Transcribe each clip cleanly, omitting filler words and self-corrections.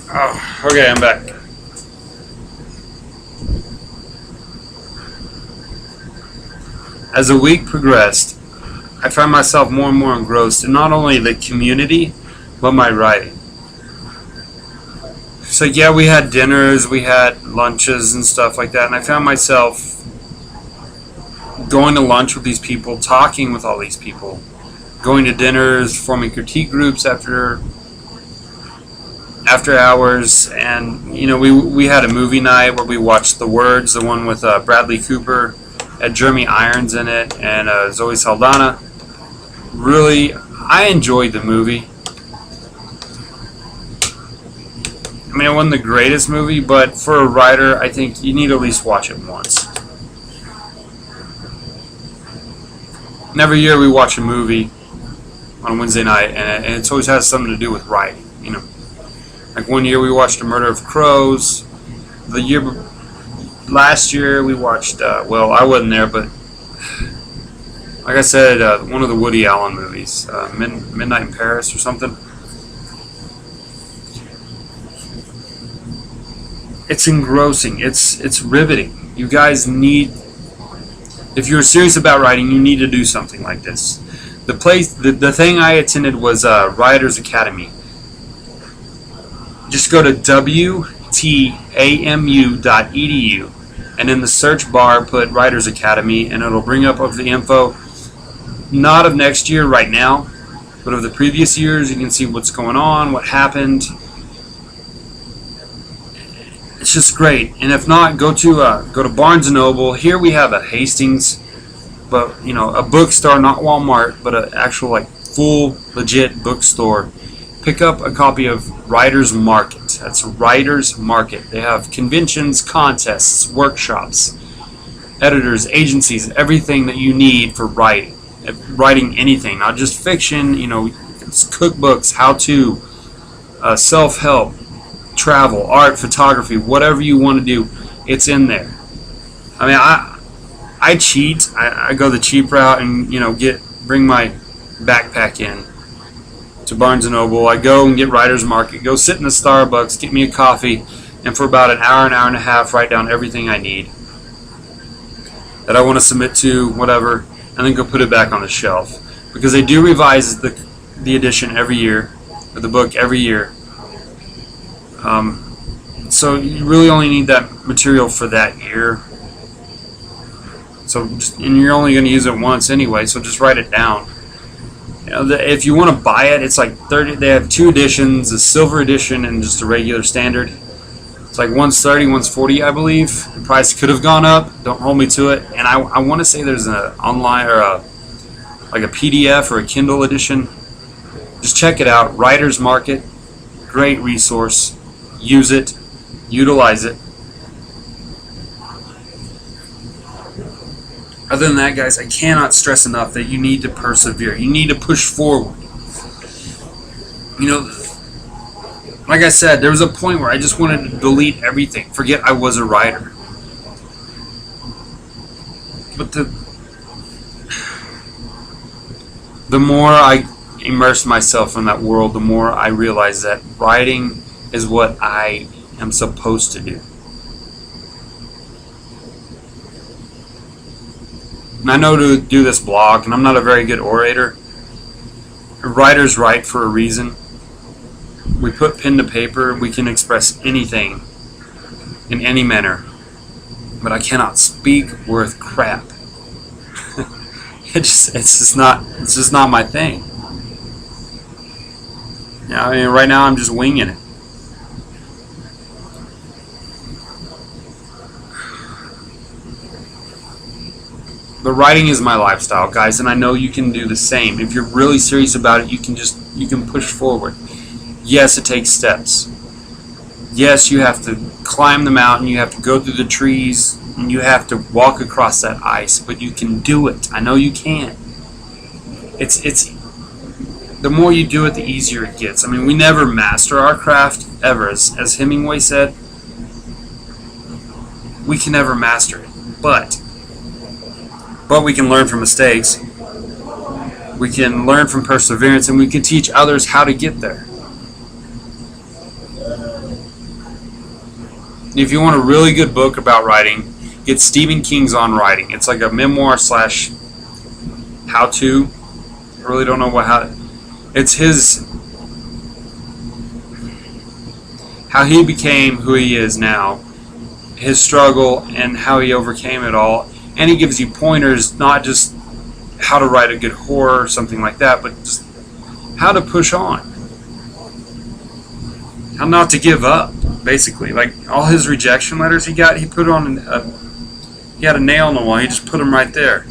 Oh, okay, I'm back. As the week progressed, I found myself more and more engrossed in not only the community, but my writing. So, yeah, we had dinners, we had lunches and stuff like that, and I found myself going to lunch with these people, talking with all these people, going to dinners, forming critique groups after hours, and we had a movie night where we watched The Words, the one with Bradley Cooper, had Jeremy Irons in it, and Zoe Saldana. Really, I enjoyed the movie. I mean, it wasn't the greatest movie, but for a writer, I think you need to at least watch it once. And every year we watch a movie on Wednesday night, and it always has something to do with writing. Like one year we watched A Murder of Crows. Last year we watched. Well, I wasn't there, but like I said, one of the Woody Allen movies, Midnight in Paris or something. It's engrossing. It's riveting. You guys need, if you're serious about writing, you need to do something like this. The thing I attended was Writers Academy. Just go to wtamu.edu, and in the search bar put Writers Academy, and it'll bring up the info, not of next year right now, but of the previous years. You can see what's going on, what happened. It's just great. And if not, go to Barnes & Noble. Here we have a Hastings, but a bookstore, not Walmart, but an actual full legit bookstore. Pick up a copy of Writers Market. That's Writers Market. They have conventions, contests, workshops, editors, agencies, everything that you need for writing. Writing anything, not just fiction. It's cookbooks, how-to, self-help, travel, art, photography, whatever you want to do, it's in there. I mean, I cheat. I go the cheap route and bring my backpack in to Barnes & Noble. I go and get Writers Market, go sit in the Starbucks, get me a coffee, and for about an hour and a half, write down everything I need that I want to submit to, whatever, and then go put it back on the shelf. Because they do revise the edition every year, or the book every year. So you really only need that material for that year. And you're only going to use it once anyway, so just write it down. If you want to buy it, it's like 30. They have two editions: a silver edition and just a regular standard. It's like one's 30, one's 40, I believe. The price could have gone up. Don't hold me to it. And I want to say there's an online or a PDF or a Kindle edition. Just check it out. Writers Market, great resource. Use it, utilize it. Other than that, guys, I cannot stress enough that you need to persevere. You need to push forward. Like I said, there was a point where I just wanted to delete everything. Forget I was a writer. But the more I immerse myself in that world, the more I realize that writing is what I am supposed to do. And I know to do this blog, and I'm not a very good orator. Writers write for a reason. We put pen to paper, we can express anything in any manner. But I cannot speak worth crap. It's just not my thing. Right now I'm just winging it. But writing is my lifestyle, guys, and I know you can do the same. If you're really serious about it, you can push forward. Yes, it takes steps. Yes, you have to climb the mountain, you have to go through the trees, and you have to walk across that ice, but you can do it. I know you can. It's the more you do it, the easier it gets. I mean, we never master our craft ever, as Hemingway said. We can never master it, but we can learn from mistakes. We can learn from perseverance, and we can teach others how to get there. If you want a really good book about writing, get Stephen King's On Writing. It's like a memoir slash how-to. I really don't know it's his, how he became who he is now, his struggle and how he overcame it all. And he gives you pointers, not just how to write a good horror or something like that, but just how to push on, how not to give up, basically. Like all his rejection letters he got, he put on he had a nail in the wall. He just put them right there,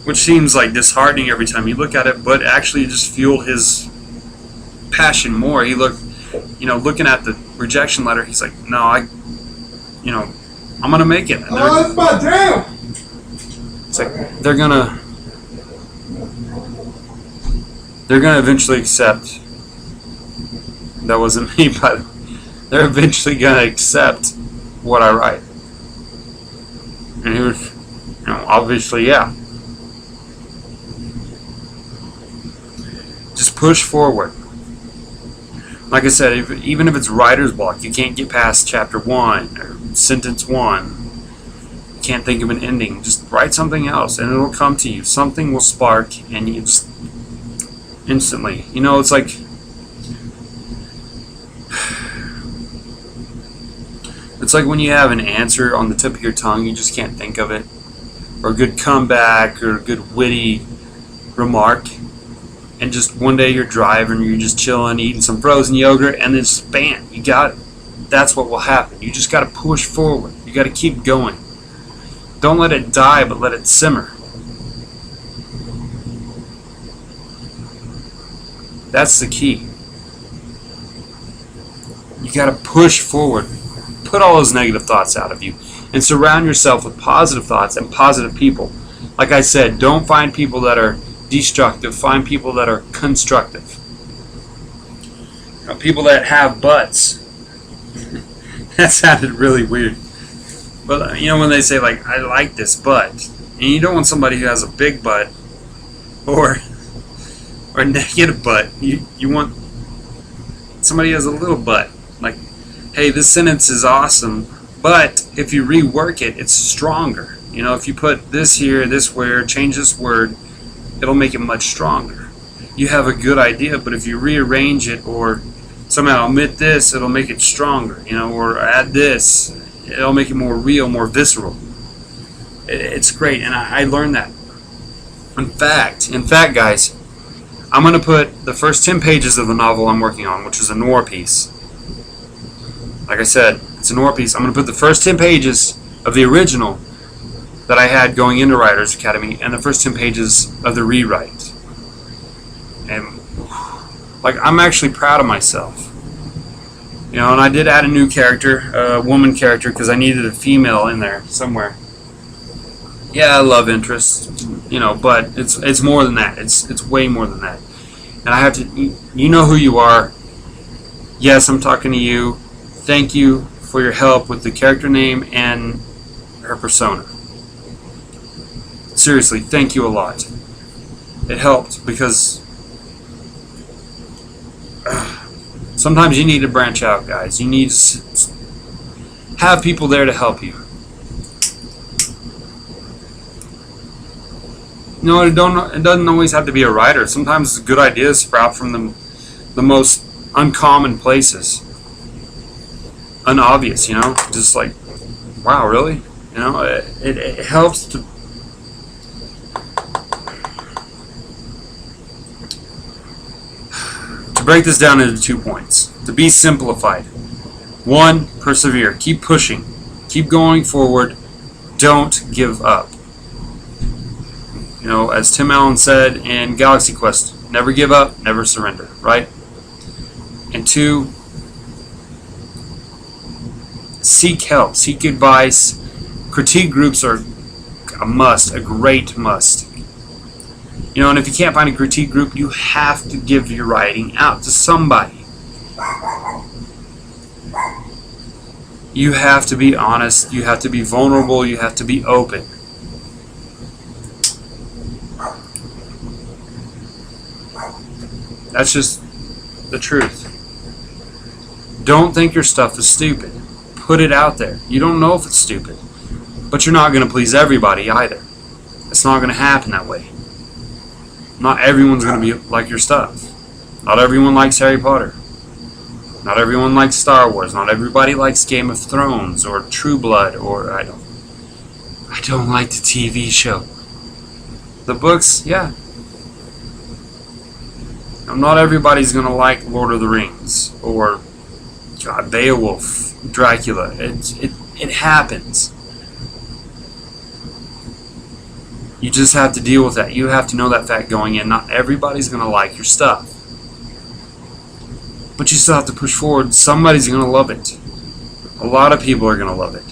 which seems like disheartening every time you look at it, but actually just fueled his passion more. He looked, looking at the rejection letter, he's like, no, I'm gonna make it. Oh, that's my damn. It's like they're gonna eventually accept. That wasn't me, but they're eventually gonna accept what I write. And he was, obviously, yeah. Just push forward. Like I said, even if it's writer's block, you can't get past chapter 1 or sentence 1. You can't think of an ending. Just write something else, and it'll come to you. Something will spark, and you just instantly. It's like when you have an answer on the tip of your tongue, you just can't think of it, or a good comeback, or a good witty remark. And just one day you're driving, you're just chilling, eating some frozen yogurt, and then bam, you got it. That's what will happen. You just got to push forward. You got to keep going. Don't let it die, but let it simmer. That's the key. You got to push forward. Put all those negative thoughts out of you, and surround yourself with positive thoughts and positive people. Like I said, don't find people that are destructive. Find people that are constructive. People that have butts. That sounded really weird. But when they say like, I like this butt, and you don't want somebody who has a big butt or negative butt. You want somebody who has a little butt. Like, hey, this sentence is awesome, but if you rework it, it's stronger. If you put this here, this where, change this word, it'll make it much stronger. You have a good idea, but if you rearrange it or somehow omit this, it'll make it stronger, or add this, it'll make it more real, more visceral. It's great, and I learned that. In fact, guys, I'm going to put the first 10 pages of the novel I'm working on, which is a noir piece. Like I said, it's a noir piece. I'm going to put the first 10 pages of the original that I had going into Writers Academy and the first 10 pages of the rewrite. And I'm actually proud of myself. And I did add a new character, a woman character, because I needed a female in there somewhere. Yeah, love interest, but it's more than that. It's way more than that. And I have to, you know who you are. Yes, I'm talking to you. Thank you for your help with the character name and her persona. Seriously, thank you a lot. It helped because sometimes you need to branch out, guys. You need to have people there to help you. It doesn't always have to be a writer. Sometimes good ideas sprout from the most uncommon places. Unobvious, just like, wow, really? It helps to break this down into 2 points. To be simplified. 1, persevere. Keep pushing. Keep going forward. Don't give up. As Tim Allen said in Galaxy Quest, never give up, never surrender, right? And 2, seek help, seek advice. Critique groups are a must, a great must. And if you can't find a critique group, you have to give your writing out to somebody. You have to be honest, you have to be vulnerable, you have to be open. That's just the truth. Don't think your stuff is stupid. Put it out there. You don't know if it's stupid, but you're not going to please everybody either. It's not going to happen that way. Not everyone's going to be like your stuff. Not everyone likes Harry Potter. Not everyone likes Star Wars. Not everybody likes Game of Thrones or True Blood, or I don't like the TV show. The books, yeah. Not everybody's going to like Lord of the Rings or God, Beowulf, Dracula. It happens. You just have to deal with that. You have to know that fact going in. Not everybody's going to like your stuff. But you still have to push forward. Somebody's going to love it. A lot of people are going to love it.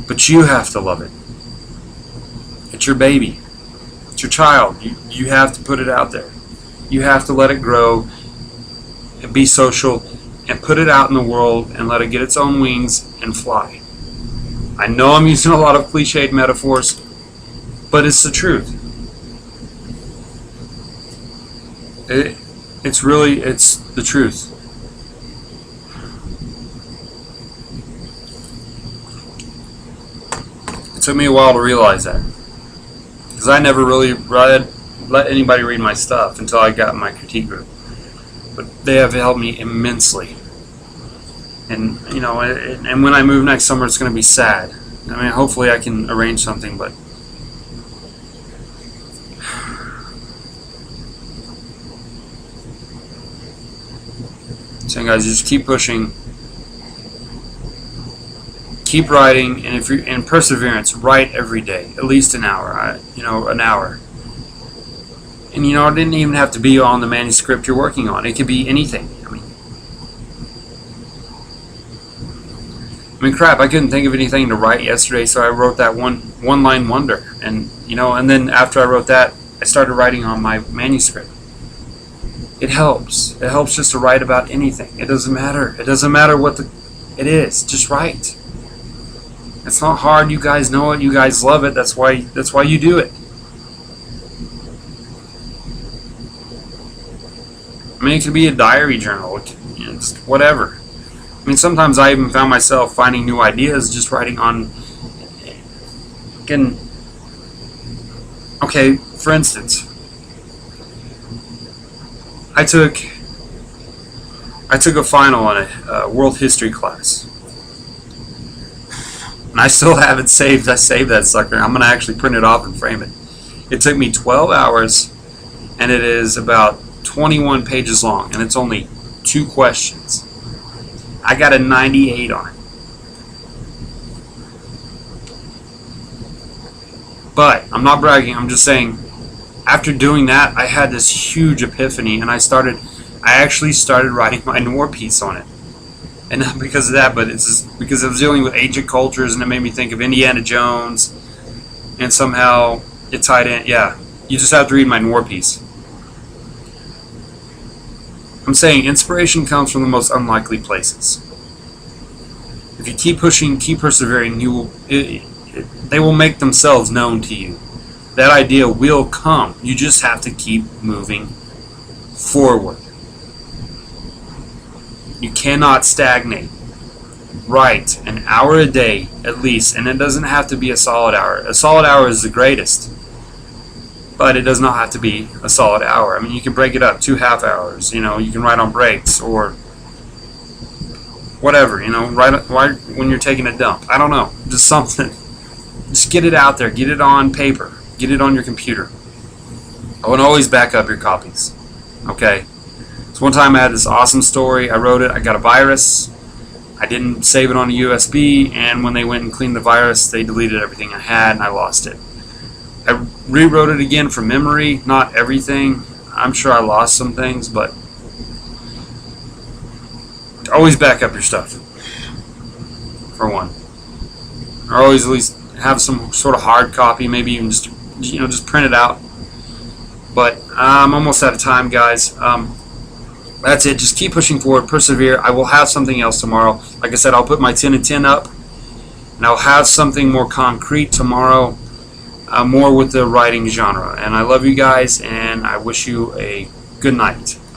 But you have to love it. It's your baby. It's your child. You have to put it out there. You have to let it grow and be social and put it out in the world and let it get its own wings and fly. I know I'm using a lot of cliched metaphors, but it's the truth. It's the truth. It took me a while to realize that, because I never really let anybody read my stuff until I got in my critique group. But they have helped me immensely. And and when I move next summer, it's going to be sad. I mean, hopefully I can arrange something, but saying, guys, just keep pushing, keep writing, and if you're in perseverance, write every day, at least an hour. An hour. And it didn't even have to be on the manuscript you're working on. It could be anything. I mean, crap, I couldn't think of anything to write yesterday, so I wrote that one-line wonder. And and then after I wrote that, I started writing on my manuscript. It helps. It helps just to write about anything. It doesn't matter. It doesn't matter what it is. Just write. It's not hard. You guys know it. You guys love it. That's why you do it. I mean, it could be a diary journal. It's whatever. I mean, sometimes I even found myself finding new ideas just writing on. Okay, for instance, I took a final on a world history class, and I still have it saved. I saved that sucker. I'm gonna actually print it off and frame it. It took me 12 hours, and it is about 21 pages long, and it's only 2 questions. I got a 98 on it. But I'm not bragging, I'm just saying, after doing that, I had this huge epiphany, and I actually started writing my Noir piece on it. And not because of that, but it's just because I was dealing with ancient cultures, and it made me think of Indiana Jones, and somehow it tied in. Yeah, you just have to read my Noir piece. I'm saying inspiration comes from the most unlikely places. If you keep pushing, keep persevering, they will make themselves known to you. That idea will come. You just have to keep moving forward. You cannot stagnate. Write an hour a day at least, and it doesn't have to be a solid hour. A solid hour is the greatest, but it does not have to be a solid hour. I mean, you can break it up 2 half hours. You can write on breaks or whatever. Write when you're taking a dump. I don't know, just something. Just get it out there. Get it on paper. Get it on your computer. I would always back up your copies. Okay. So one time I had this awesome story. I wrote it. I got a virus. I didn't save it on a USB, and when they went and cleaned the virus, they deleted everything I had, and I lost it. I rewrote it again from memory. Not everything. I'm sure I lost some things, but always back up your stuff. For one. Or always at least have some sort of hard copy, maybe even just print it out. But I'm almost out of time, guys. That's it. Just keep pushing forward, persevere. I will have something else tomorrow. Like I said, I'll put my 10 and 10 up, and I'll have something more concrete tomorrow, more with the writing genre. And I love you guys, and I wish you a good night.